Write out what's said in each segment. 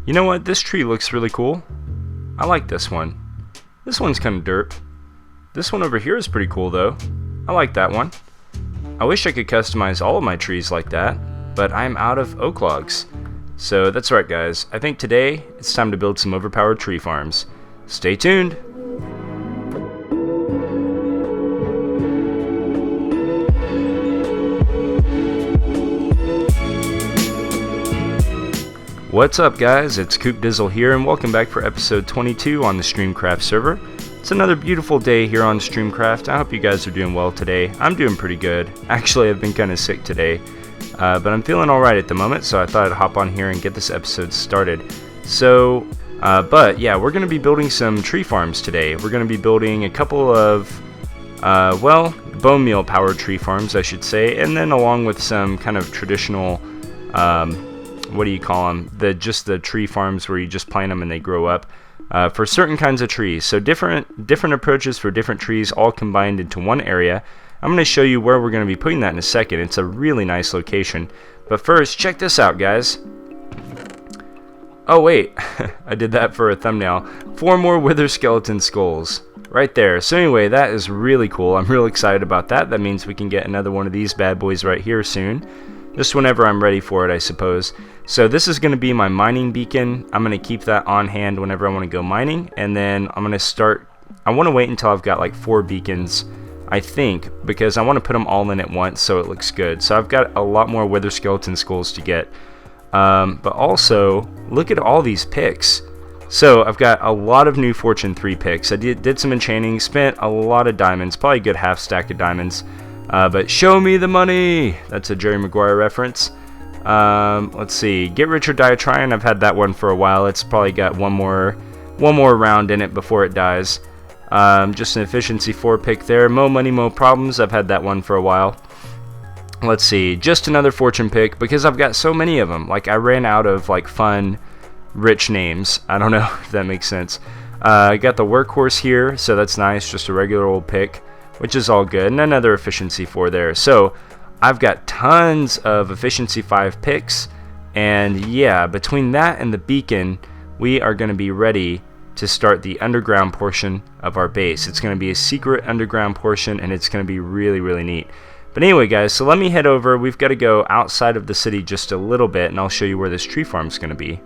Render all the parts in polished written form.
You know what? This tree looks really cool. I like this one. This one's kind of derp. This one over here is pretty cool though. I like that one. I wish I could customize all of my trees like that, but I'm out of oak logs. So that's right guys, I think today it's time to build some overpowered tree farms. Stay tuned! What's up guys, it's Coop Dizzle here and welcome back for episode 22 on the StreamCraft server. It's another beautiful day here on StreamCraft. I hope you guys are doing well today. I'm doing pretty good. Actually, I've been kind of sick today, but I'm feeling alright at the moment, so I thought I'd hop on here and get this episode started. So, but yeah, we're going to be building some tree farms today. We're going to be building a couple of, bone meal powered tree farms, I should say, and then along with some kind of traditional, what do you call them? Just the tree farms where you just plant them and they grow up for certain kinds of trees. So different approaches for different trees all combined into one area. I'm going to show you where we're going to be putting that in a second. It's a really nice location. But first, check this out, guys. Oh wait, I did that for a thumbnail. 4 more wither skeleton skulls. Right there. So anyway, that is really cool. I'm real excited about that. That means we can get another one of these bad boys right here soon. Just whenever I'm ready for it, I suppose. So this is going to be my mining beacon. I'm going to keep that on hand whenever I want to go mining. And then I'm going to start... I want to wait until I've got like 4 beacons, I think, because I want to put them all in at once so it looks good. So I've got a lot more wither skeleton skulls to get. But also, look at all these picks. So I've got a lot of new Fortune 3 picks. I did some enchanting, spent a lot of diamonds, probably a good half stack of diamonds. But show me the money! That's a Jerry Maguire reference. Let's see. Get rich or die trying. I've had that one for a while. It's probably got one more round in it before it dies. Just an efficiency 4 pick there. Mo money, mo problems. I've had that one for a while. Let's see. Just another fortune pick because I've got so many of them. Like I ran out of like fun, rich names. I don't know if that makes sense. I got the workhorse here, so that's nice. Just a regular old pick, which is all good, and another efficiency 4 there. So I've got tons of efficiency 5 picks, and yeah, between that and the beacon, we are going to be ready to start the underground portion of our base. It's going to be a secret underground portion, and it's going to be really, really neat. But anyway, guys, so let me head over. We've got to go outside of the city just a little bit, and I'll show you where this tree farm is going to be.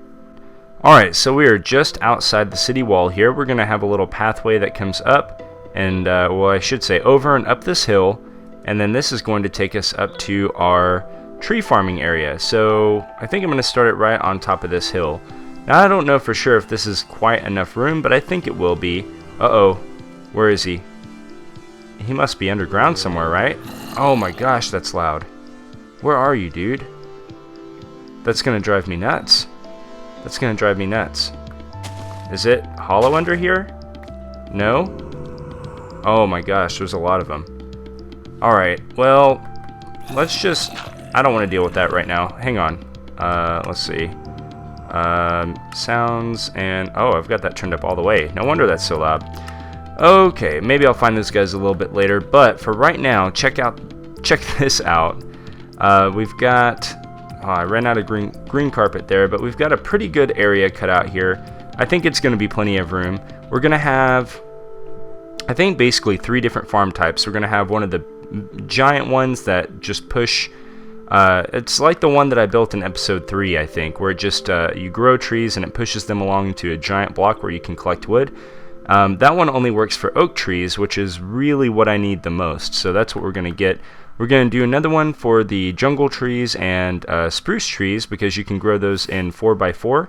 Alright, so we are just outside the city wall here. We're going to have a little pathway that comes up, and well, I should say over and up this hill, and then this is going to take us up to our tree farming area. So I think I'm going to start it right on top of this hill. Now I don't know for sure if this is quite enough room, but I think it will be. Uh-oh, where is he? He must be underground somewhere, right? Oh my gosh, that's loud. Where are you, dude? That's going to drive me nuts. That's going to drive me nuts. Is it hollow under here? No? Oh my gosh, there's a lot of them. Alright, well, let's just... I don't want to deal with that right now. Hang on. Let's see. Sounds and... Oh, I've got that turned up all the way. No wonder that's so loud. Okay, maybe I'll find those guys a little bit later. But for right now, check this out. We've got... Oh, I ran out of green carpet there, but we've got a pretty good area cut out here. I think it's going to be plenty of room. We're going to have... I think basically 3 different farm types. We're going to have one of the giant ones that just push. It's like the one that I built in episode 3, I think, where it just you grow trees and it pushes them along into a giant block where you can collect wood. That one only works for oak trees, which is really what I need the most. So that's what we're going to get. We're going to do another one for the jungle trees and spruce trees because you can grow those in 4x4.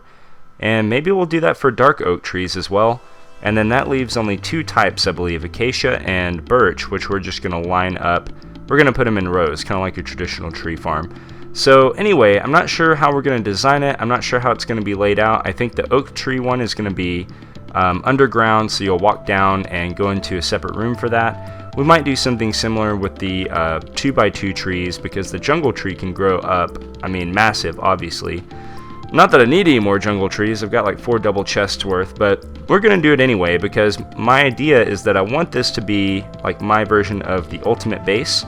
And maybe we'll do that for dark oak trees as well. And then that leaves only 2 types, I believe, acacia and birch, which we're just going to line up. We're going to put them in rows, kind of like a traditional tree farm. So anyway, I'm not sure how we're going to design it. I'm not sure how it's going to be laid out. I think the oak tree one is going to be underground, so you'll walk down and go into a separate room for that. We might do something similar with the 2x2 trees because the jungle tree can grow up, I mean massive, obviously. Not that I need any more jungle trees, I've got like 4 double chests worth, but we're going to do it anyway because my idea is that I want this to be like my version of the ultimate base.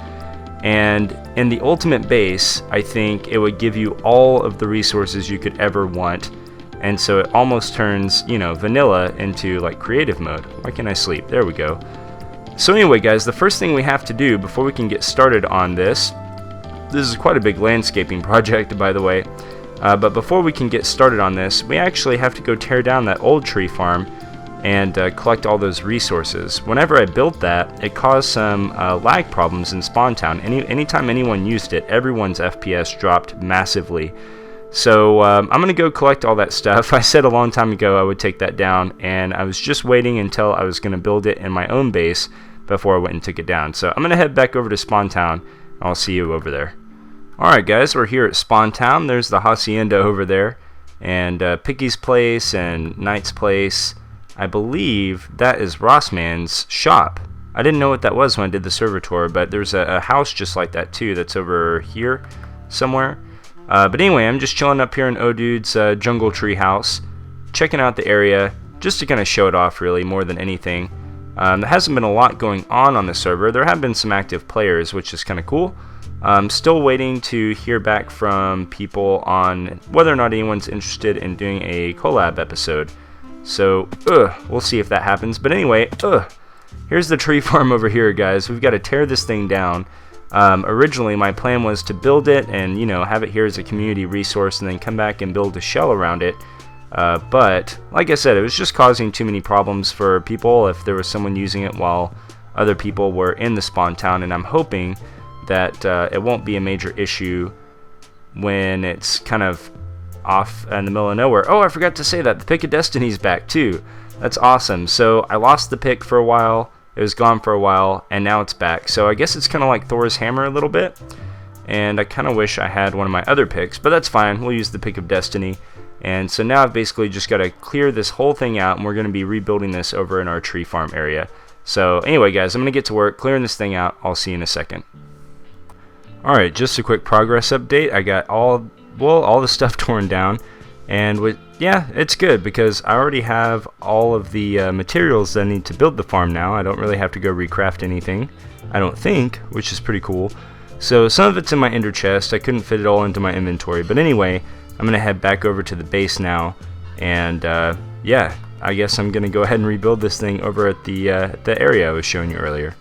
And in the ultimate base, I think it would give you all of the resources you could ever want and so it almost turns, you know, vanilla into like creative mode. Why can't I sleep? There we go. So anyway guys, the first thing we have to do before we can get started on this is quite a big landscaping project, by the way, but before we can get started on this, we actually have to go tear down that old tree farm and collect all those resources. Whenever I built that, it caused some lag problems in Spawn Town. Anytime anyone used it, everyone's FPS dropped massively. So I'm going to go collect all that stuff. I said a long time ago I would take that down, and I was just waiting until I was going to build it in my own base before I went and took it down. So I'm going to head back over to Spawn Town. I'll see you over there. Alright guys, we're here at Spawn Town. There's the Hacienda over there, and Picky's place and Knight's place. I believe that is Rossman's shop. I didn't know what that was when I did the server tour, but there's a house just like that too that's over here somewhere. But anyway, I'm just chilling up here in Odude's jungle tree house, checking out the area, just to kind of show it off really, more than anything. There hasn't been a lot going on the server. There have been some active players, which is kind of cool. I'm still waiting to hear back from people on whether or not anyone's interested in doing a collab episode. So, we'll see if that happens. But anyway, here's the tree farm over here, guys. We've got to tear this thing down. Originally, my plan was to build it and, you know, have it here as a community resource and then come back and build a shell around it. But, like I said, it was just causing too many problems for people if there was someone using it while other people were in the spawn town. And I'm hoping that it won't be a major issue when it's kind of off in the middle of nowhere. Oh, I forgot to say that the pick of destiny's back too. That's awesome. So I lost the pick for a while, it was gone for a while, and now it's back. So I guess it's kind of like Thor's hammer a little bit, and I kind of wish I had one of my other picks, but that's fine. We'll use the pick of destiny. And so now I've basically just got to clear this whole thing out, and we're going to be rebuilding this over in our tree farm area. So anyway guys, I'm going to get to work clearing this thing out. I'll see you in a second. Alright, just a quick progress update. I got all the stuff torn down, and yeah, it's good because I already have all of the materials that I need to build the farm now. I don't really have to go recraft anything, I don't think, which is pretty cool. So some of it's in my ender chest. I couldn't fit it all into my inventory, but anyway, I'm gonna head back over to the base now, and yeah, I guess I'm gonna go ahead and rebuild this thing over at the area I was showing you earlier.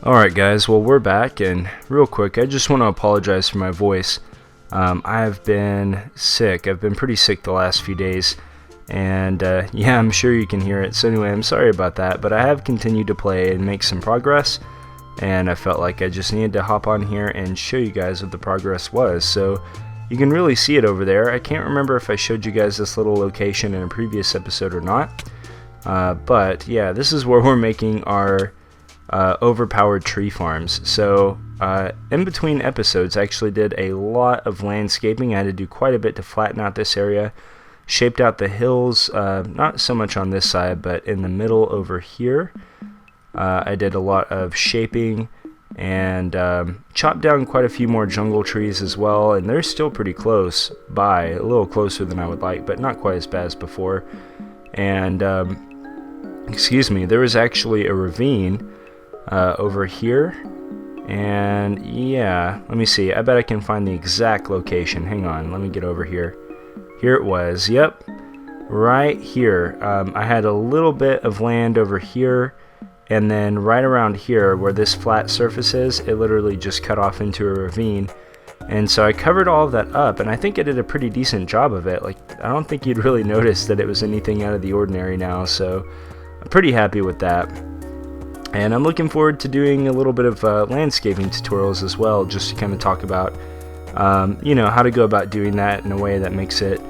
Alright guys, well we're back, and real quick, I just want to apologize for my voice. I've been sick. I've been pretty sick the last few days, and yeah, I'm sure you can hear it. So anyway, I'm sorry about that, but I have continued to play and make some progress, and I felt like I just needed to hop on here and show you guys what the progress was. So you can really see it over there. I can't remember if I showed you guys this little location in a previous episode or not, but yeah, this is where we're making our overpowered tree farms. So in between episodes I actually did a lot of landscaping. I had to do quite a bit to flatten out this area, shaped out the hills, not so much on this side, but in the middle over here. I did a lot of shaping and chopped down quite a few more jungle trees as well, and they're still pretty close by, a little closer than I would like, but not quite as bad as before. And excuse me, there was actually a ravine over here, and yeah, let me see, I bet I can find the exact location. Hang on, let me get over here. Here it was, yep, right here. I had a little bit of land over here, and then right around here where this flat surface is, it literally just cut off into a ravine. And so I covered all of that up, and I think I did a pretty decent job of it. Like, I don't think you'd really notice that it was anything out of the ordinary now, so I'm pretty happy with that. And I'm looking forward to doing a little bit of landscaping tutorials as well, just to kind of talk about, you know, how to go about doing that in a way that makes it,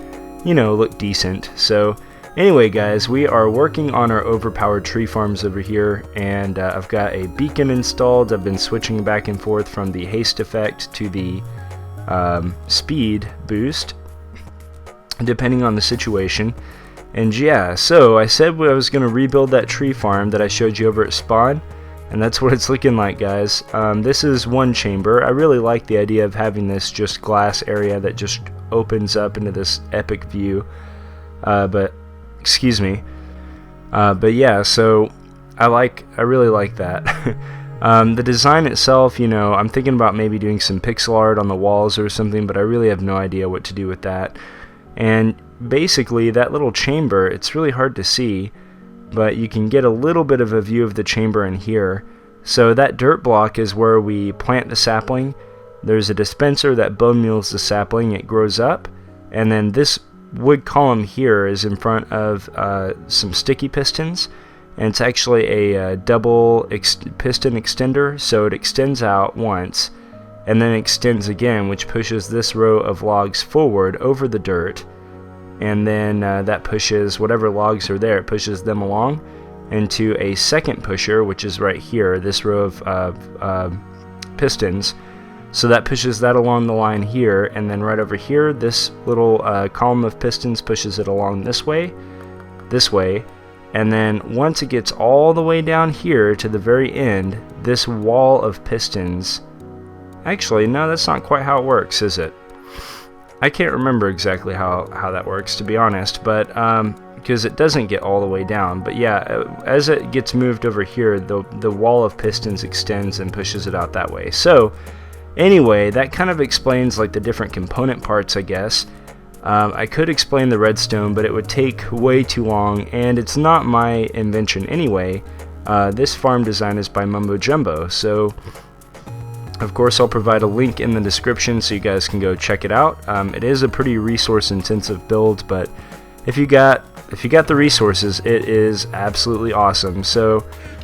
you know, look decent. So anyway guys, we are working on our overpowered tree farms over here, and I've got a beacon installed. I've been switching back and forth from the haste effect to the speed boost, depending on the situation. And yeah, so I said I was going to rebuild that tree farm that I showed you over at Spawn, and that's what it's looking like, guys. This is one chamber. I really like the idea of having this just glass area that just opens up into this epic view. But excuse me. But yeah, so I really like that. The design itself, you know, I'm thinking about maybe doing some pixel art on the walls or something, but I really have no idea what to do with that. And basically that little chamber, it's really hard to see, but you can get a little bit of a view of the chamber in here. So that dirt block is where we plant the sapling. There's a dispenser that bone meals the sapling, it grows up, and then this wood column here is in front of some sticky pistons, and it's actually a double piston extender, so it extends out once and then extends again, which pushes this row of logs forward over the dirt, and then that pushes whatever logs are there, it pushes them along into a second pusher, which is right here, this row of pistons. So that pushes that along the line here, and then right over here, this little column of pistons pushes it along this way, and then once it gets all the way down here to the very end, this wall of pistons, actually, no, that's not quite how it works, is it? I can't remember exactly how that works, to be honest, but because it doesn't get all the way down. But yeah, as it gets moved over here, the wall of pistons extends and pushes it out that way. So anyway, that kind of explains like the different component parts, I guess. I could explain the redstone, but it would take way too long, and it's not my invention anyway. This farm design is by Mumbo Jumbo, so of course I'll provide a link in the description so you guys can go check it out. It is a pretty resource intensive build, but if you got the resources, it is absolutely awesome. So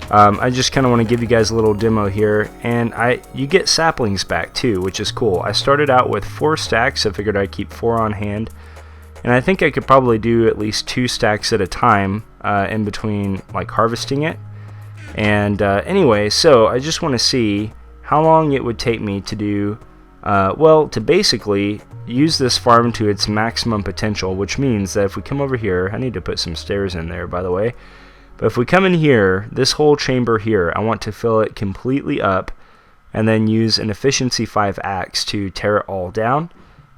I just kind of want to give you guys a little demo here, and you get saplings back too, which is cool. I started out with 4 stacks. I figured I'd keep 4 on hand, and I think I could probably do at least 2 stacks at a time in between like harvesting it. And anyway, so I just want to see how long it would take me to do, well, to basically use this farm to its maximum potential, which means that if we come over here, I need to put some stairs in there, by the way, but if we come in here, this whole chamber here, I want to fill it completely up, and then use an efficiency 5 axe to tear it all down,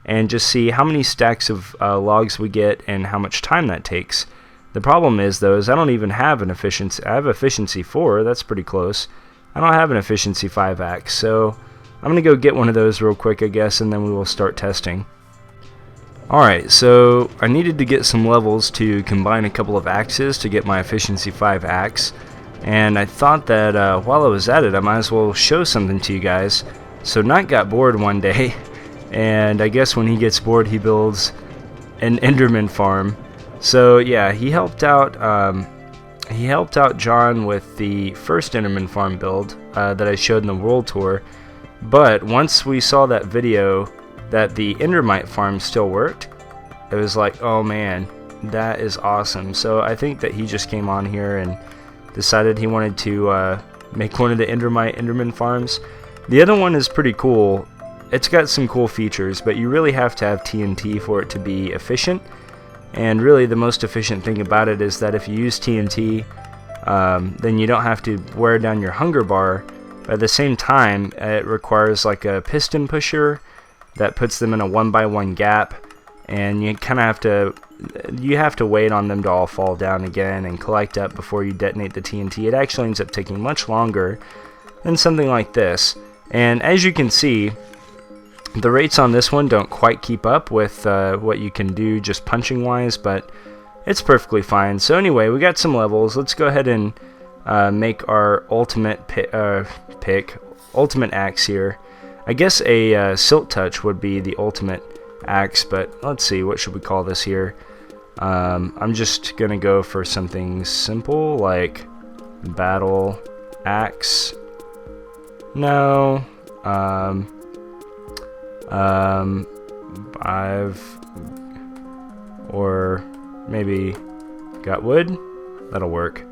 and just see how many stacks of logs we get and how much time that takes. The problem is, though, is I don't even have an efficiency. I have efficiency 4, that's pretty close. I don't have an efficiency 5 axe, so I'm going to go get one of those real quick, I guess, and then we will start testing. Alright, so I needed to get some levels to combine a couple of axes to get my efficiency 5 axe, and I thought that while I was at it, I might as well show something to you guys. So Knight got bored one day, and I guess when he gets bored, he builds an Enderman farm. So yeah, he helped out John with the first Enderman farm build that I showed in the world tour, but once we saw that video that the Endermite farm still worked, it was like, oh man, that is awesome. So I think that he just came on here and decided he wanted to make one of the Enderman farms. The other one is pretty cool. It's got some cool features, but you really have to have TNT for it to be efficient. And really the most efficient thing about it is that if you use TNT, then you don't have to wear down your hunger bar. But at the same time, it requires like a piston pusher that puts them in a 1x1 gap, and you kind of have to wait on them to all fall down again and collect up before you detonate the TNT. It actually ends up taking much longer than something like this. And as you can see, the rates on this one don't quite keep up with what you can do just punching wise, but it's perfectly fine. So anyway, we got some levels. Let's go ahead and make our ultimate ultimate axe here. I guess a Silt Touch would be the ultimate axe, but let's see, what should we call this here? I'm just gonna go for something simple like Battle Axe. No. Or maybe got wood? That'll work.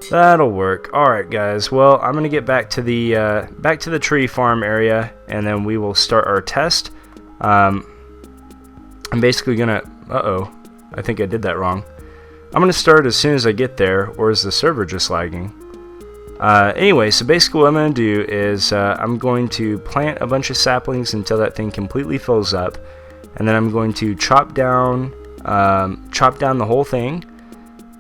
That'll work. Alright guys, well, I'm gonna get back to the tree farm area, and then we will start our test. I'm basically gonna I think I did that wrong. I'm gonna start as soon as I get there, or is the server just lagging? Anyway, so basically what I'm going to do is I'm going to plant a bunch of saplings until that thing completely fills up, and then I'm going to chop down the whole thing,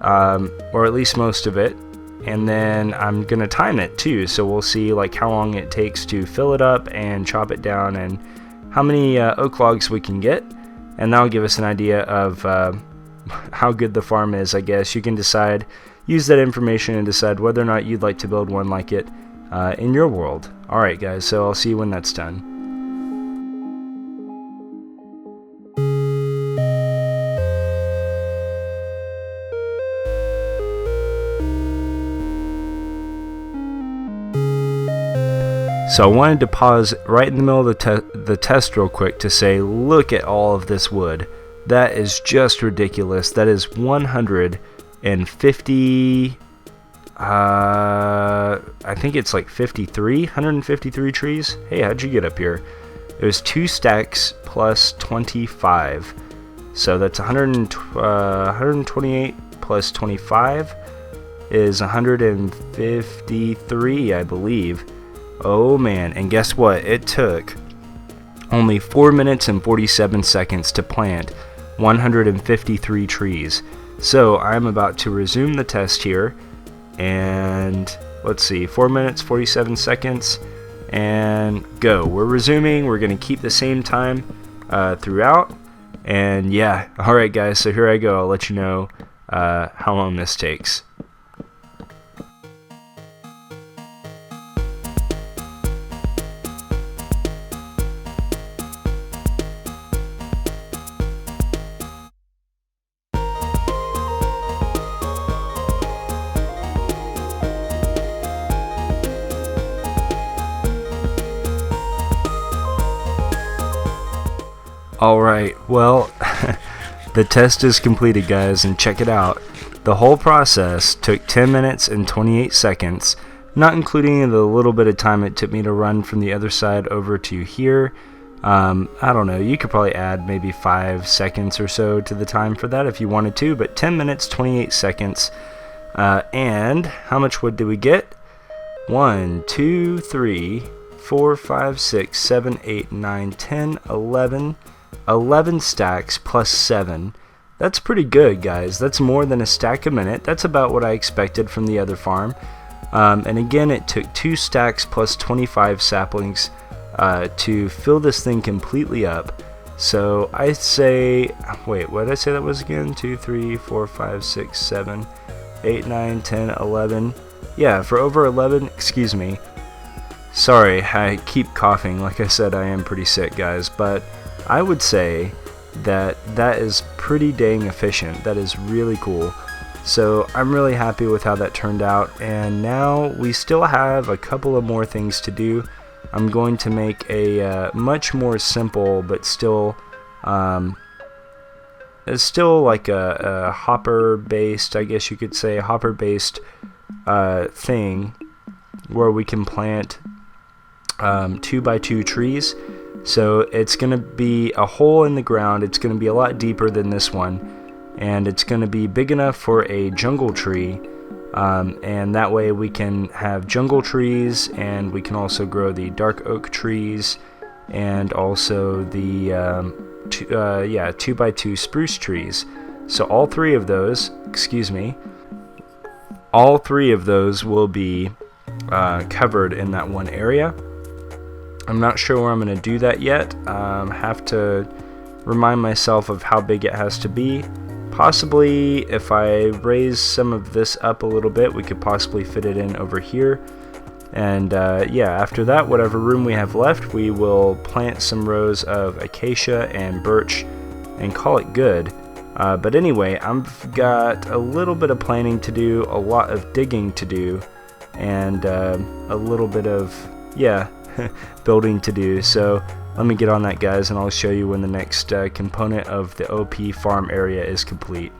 or at least most of it, and then I'm going to time it too, so we'll see like how long it takes to fill it up and chop it down and how many oak logs we can get. and that'll give us an idea of how good the farm is. I guess you can use that information and decide whether or not you'd like to build one like it in your world. Alright guys, so I'll see you when that's done. So I wanted to pause right in the middle of the test real quick to say, look at all of this wood. That is just ridiculous. That is 150, I think it's like 153 trees. Hey, how'd you get up here? It was 2 stacks plus 25. So that's 128 plus 25 is 153, I believe. Oh man, and guess what? It took only 4 minutes and 47 seconds to plant 153 trees. So I'm about to resume the test here, and let's see, 4 minutes 47 seconds and go. We're resuming. We're gonna keep the same time throughout, and yeah, alright guys, so here I go. I'll let you know how long this takes. Alright, well, the test is completed guys, and check it out. The whole process took 10 minutes and 28 seconds, not including the little bit of time it took me to run from the other side over to here. I don't know, you could probably add maybe 5 seconds or so to the time for that if you wanted to, but 10 minutes, 28 seconds. And how much wood did we get? 1, 2, 3, 4, 5, 6, 7, 8, 9, 10, 11 stacks plus 7. That's pretty good guys. That's more than a stack a minute. That's about what I expected from the other farm. And again, it took 2 stacks plus 25 saplings to fill this thing completely up. So I say, wait, what did I say that was again? 2, 3, 4, 5, 6, 7, 8, 9, 10, 11. Yeah, for over 11, excuse me. Sorry, I keep coughing. Like I said, I am pretty sick guys, but I would say that is pretty dang efficient. That is really cool. So I'm really happy with how that turned out, and now we still have a couple of more things to do. I'm going to make a much more simple but still it's still like a hopper based, I guess you could say, hopper based thing where we can plant 2x2 trees. So it's going to be a hole in the ground. It's going to be a lot deeper than this one, and it's going to be big enough for a jungle tree, and that way we can have jungle trees, and we can also grow the dark oak trees, and also the 2x2 spruce trees. So all 3 of those, all 3 of those will be covered in that one area. I'm not sure where I'm going to do that yet. Have to remind myself of how big it has to be. Possibly if I raise some of this up a little bit, we could possibly fit it in over here. And yeah, after that, whatever room we have left, we will plant some rows of acacia and birch and call it good. But anyway, I've got a little bit of planning to do, a lot of digging to do, and a little bit of, yeah, building to do. So let me get on that guys, and I'll show you when the next component of the OP farm area is complete.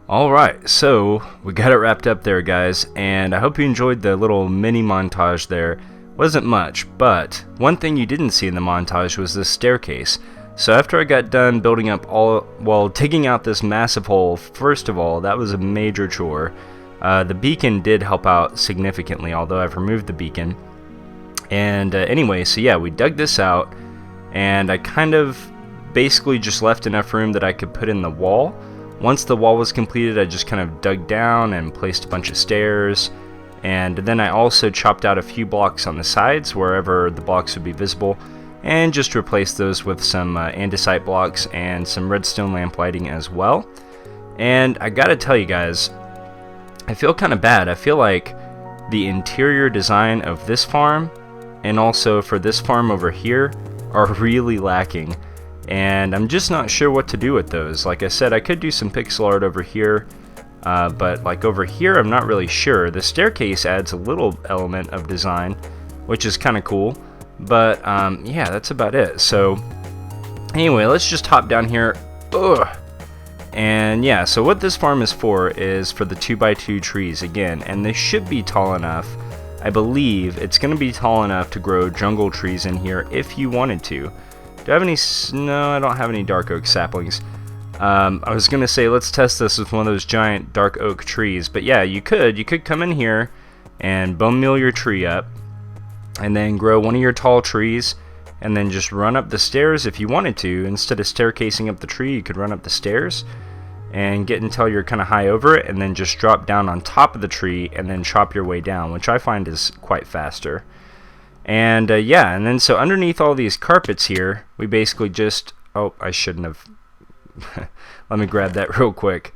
Alright, so we got it wrapped up there, guys, and I hope you enjoyed the little mini montage there. Wasn't much, but one thing you didn't see in the montage was this staircase. So after I got done building up digging out this massive hole, first of all, that was a major chore. The beacon did help out significantly, although I've removed the beacon. And anyway, so yeah, we dug this out, and I kind of basically just left enough room that I could put in the wall. Once the wall was completed, I just kind of dug down and placed a bunch of stairs, and then I also chopped out a few blocks on the sides wherever the blocks would be visible, and just replaced those with some andesite blocks and some redstone lamp lighting as well. And I gotta tell you guys, I feel kind of bad. I feel like the interior design of this farm and also for this farm over here are really lacking. And I'm just not sure what to do with those. Like I said, I could do some pixel art over here, but like over here I'm not really sure. The staircase adds a little element of design, which is kind of cool, but yeah, that's about it. So anyway, let's just hop down here. And yeah, so what this farm is for the 2x2 trees again, and they should be tall enough. I believe it's going to be tall enough to grow jungle trees in here if you wanted to. Do I have any? No, I don't have any dark oak saplings. I was gonna say let's test this with one of those giant dark oak trees, but yeah, you could come in here and bone meal your tree up, and then grow one of your tall trees, and then just run up the stairs if you wanted to. Instead of staircasing up the tree, you could run up the stairs and get until you're kind of high over it, and then just drop down on top of the tree and then chop your way down, which I find is quite faster. And yeah, and then so underneath all these carpets here, we basically just, oh, I shouldn't have, let me grab that real quick.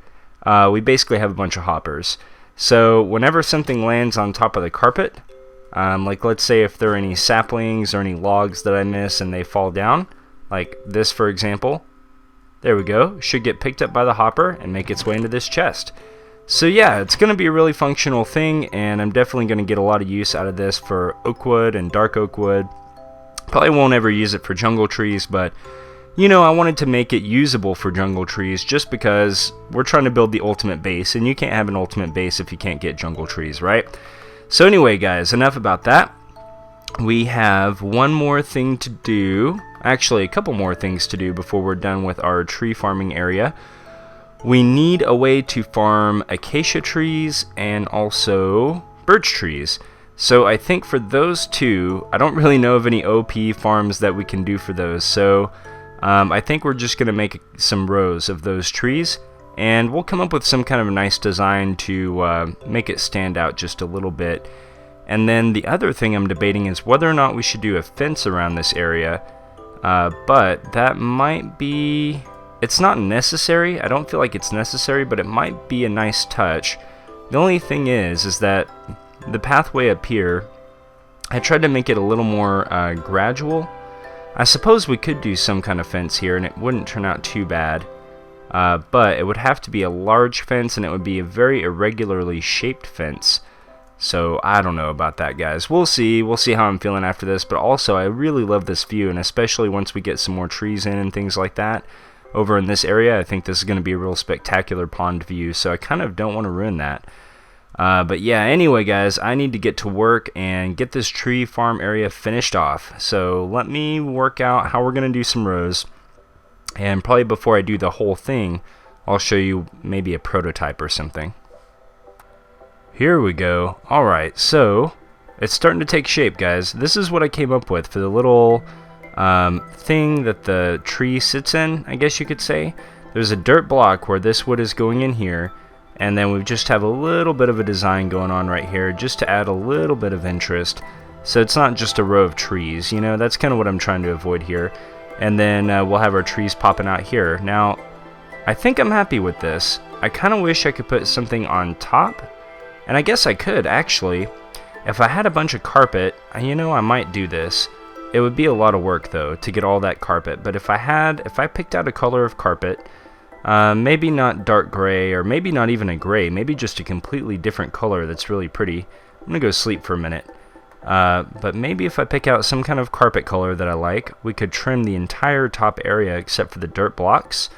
We basically have a bunch of hoppers. So whenever something lands on top of the carpet, like let's say if there are any saplings or any logs that I miss and they fall down, like this for example, there we go, should get picked up by the hopper and make its way into this chest. So yeah, it's going to be a really functional thing, and I'm definitely going to get a lot of use out of this for oak wood and dark oak wood. Probably won't ever use it for jungle trees, but you know, I wanted to make it usable for jungle trees just because we're trying to build the ultimate base, and you can't have an ultimate base if you can't get jungle trees, right? So anyway, guys, enough about that. We have one more thing to do, actually a couple more things to do before we're done with our tree farming area. We need a way to farm acacia trees and also birch trees. So I think for those two, I don't really know of any OP farms that we can do for those. So I think we're just going to make some rows of those trees, and we'll come up with some kind of a nice design to make it stand out just a little bit. And then the other thing I'm debating is whether or not we should do a fence around this area. But that might be... It's not necessary. I don't feel like it's necessary, but it might be a nice touch. The only thing is that the pathway up here, I tried to make it a little more gradual. I suppose we could do some kind of fence here, and it wouldn't turn out too bad. But it would have to be a large fence, and it would be a very irregularly shaped fence. So I don't know about that, guys. We'll see. We'll see how I'm feeling after this. But also, I really love this view, and especially once we get some more trees in and things like that. Over in this area, I think this is going to be a real spectacular pond view, so I kind of don't want to ruin that. But yeah, anyway guys, I need to get to work and get this tree farm area finished off. So let me work out how we're going to do some rows. And probably before I do the whole thing, I'll show you maybe a prototype or something. Here we go. Alright, so it's starting to take shape, guys. This is what I came up with for the little... thing that the tree sits in, I guess you could say. There's a dirt block where this wood is going in here, and then we just have a little bit of a design going on right here just to add a little bit of interest, so it's not just a row of trees, you know. That's kind of what I'm trying to avoid here. And then we'll have our trees popping out here. Now I think I'm happy with this. I kind of wish I could put something on top, and I guess I could actually. If I had a bunch of carpet, you know, I might do this. It would be a lot of work though to get all that carpet, but if I picked out a color of carpet, maybe not dark gray, or maybe not even a gray, maybe just a completely different color that's really pretty. I'm gonna go sleep for a minute. But maybe if I pick out some kind of carpet color that I like, we could trim the entire top area except for the dirt blocks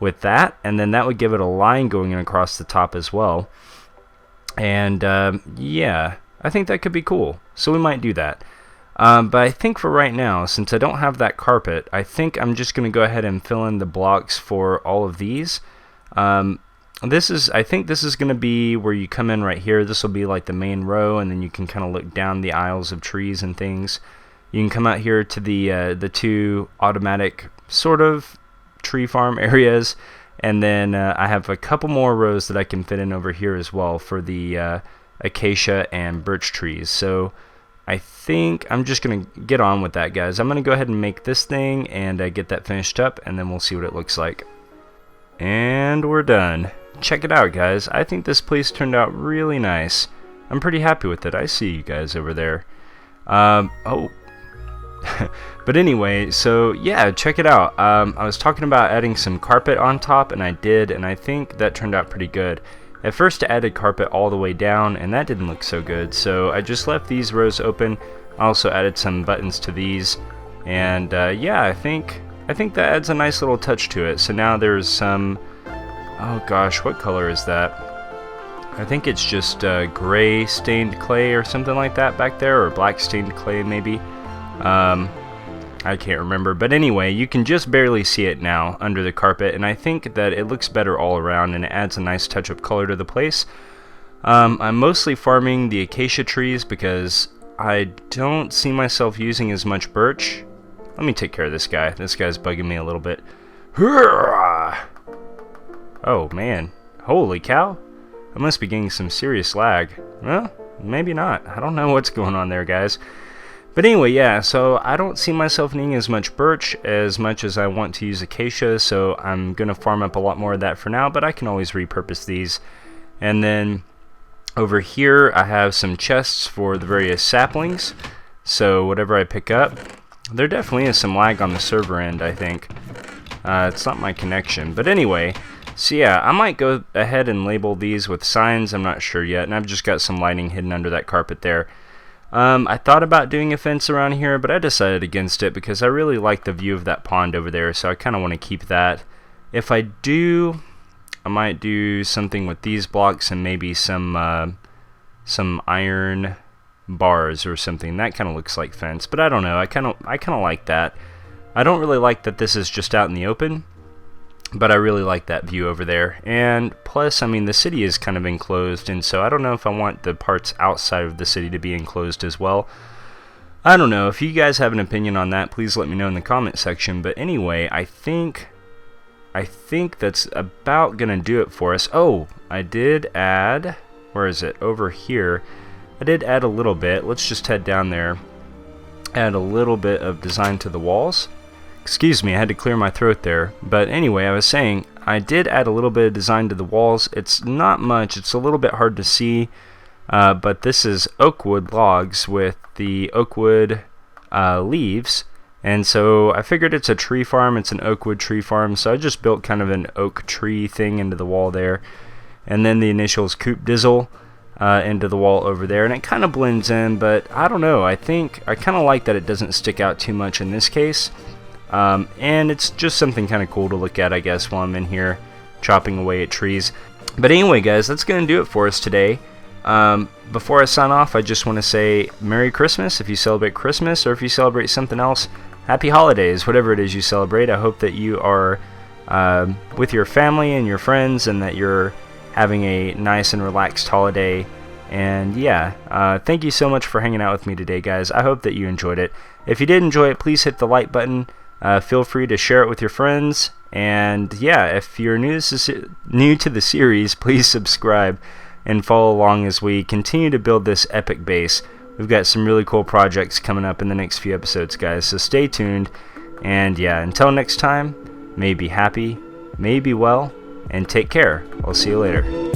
with that, and then that would give it a line going across the top as well. And yeah, I think that could be cool, so we might do that. But I think for right now, since I don't have that carpet, I think I'm just going to go ahead and fill in the blocks for all of these. I think this is going to be where you come in right here. This will be like the main row, and then you can kind of look down the aisles of trees and things. You can come out here to the two automatic sort of tree farm areas, and then I have a couple more rows that I can fit in over here as well for the acacia and birch trees. So I think I'm just going to get on with that, guys. I'm going to go ahead and make this thing and get that finished up, and then we'll see what it looks like. And we're done. Check it out, guys. I think this place turned out really nice. I'm pretty happy with it. I see you guys over there. Oh. But anyway, so yeah, check it out. I was talking about adding some carpet on top, and I did, and I think that turned out pretty good. At first I added carpet all the way down, and that didn't look so good, so I just left these rows open. I also added some buttons to these, and yeah, I think that adds a nice little touch to it. So now there's some, oh gosh, what color is that? I think it's just gray stained clay or something like that back there, or black stained clay maybe. I can't remember, but anyway, you can just barely see it now under the carpet, and I think that it looks better all around, and it adds a nice touch of color to the place. I'm mostly farming the acacia trees because I don't see myself using as much birch. Let me take care of this guy. This guy's bugging me a little bit. Oh man, holy cow. I must be getting some serious lag. Well, maybe not. I don't know what's going on there, guys. But anyway, yeah, so I don't see myself needing as much birch as much as I want to use acacia, so I'm going to farm up a lot more of that for now, but I can always repurpose these. And then over here I have some chests for the various saplings, so whatever I pick up, there definitely is some lag on the server end, I think. It's not my connection, but anyway, so yeah, I might go ahead and label these with signs, I'm not sure yet, and I've just got some lighting hidden under that carpet there. I thought about doing a fence around here, but I decided against it because I really like the view of that pond over there, so I kind of want to keep that. If I do, I might do something with these blocks and maybe some iron bars or something. That kind of looks like fence, but I don't know. I kind of like that. I don't really like that this is just out in the open, but I really like that view over there. And plus, I mean, the city is kind of enclosed, and so I don't know if I want the parts outside of the city to be enclosed as well. I don't know. If you guys have an opinion on that, please let me know in the comment section. But anyway, I think that's about gonna do it for us. Oh, I did add, where is it? Over here. I did add a little bit. Let's just head down there. Add a little bit of design to the walls. Excuse me, I had to clear my throat there. But anyway, I was saying, I did add a little bit of design to the walls. It's not much, it's a little bit hard to see, but this is oak wood logs with the oak wood leaves. And so I figured it's a tree farm, it's an oak wood tree farm, so I just built kind of an oak tree thing into the wall there. And then the initials Coop Dizzle into the wall over there, and it kind of blends in, but I don't know, I think I kind of like that it doesn't stick out too much in this case. And it's just something kind of cool to look at, I guess, while I'm in here chopping away at trees. But anyway, guys, that's going to do it for us today. Before I sign off, I just want to say Merry Christmas if you celebrate Christmas, or if you celebrate something else, Happy Holidays, whatever it is you celebrate. I hope that you are with your family and your friends, and that you're having a nice and relaxed holiday. And yeah, thank you so much for hanging out with me today, guys. I hope that you enjoyed it. If you did enjoy it, please hit the like button. Feel free to share it with your friends, and yeah, if you're new to the series, please subscribe and follow along as we continue to build this epic base. We've got some really cool projects coming up in the next few episodes, guys, so stay tuned. And yeah, until next time, may be happy, may be well, and take care. I'll see you later.